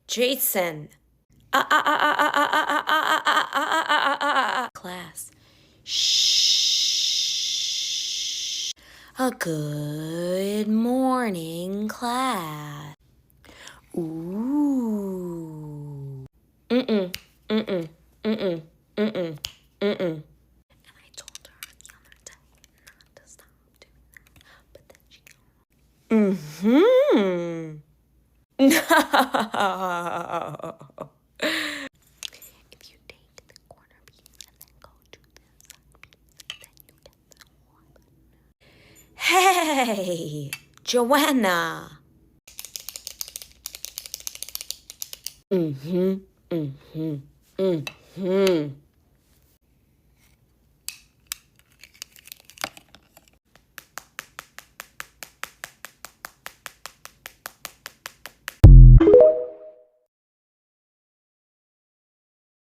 Jason. Class. Shh. A good morning, class. Ooh. Mm-mm. Mm-mm. Mm-mm. Mm-mm. Mm-mm. And I told her the other day not to stop doing that, but then she No. If you take the corner piece and then go to this side piece, then you get the whole. Hey, Joanna. Mm-hmm. Mm-hmm. Mm-hmm.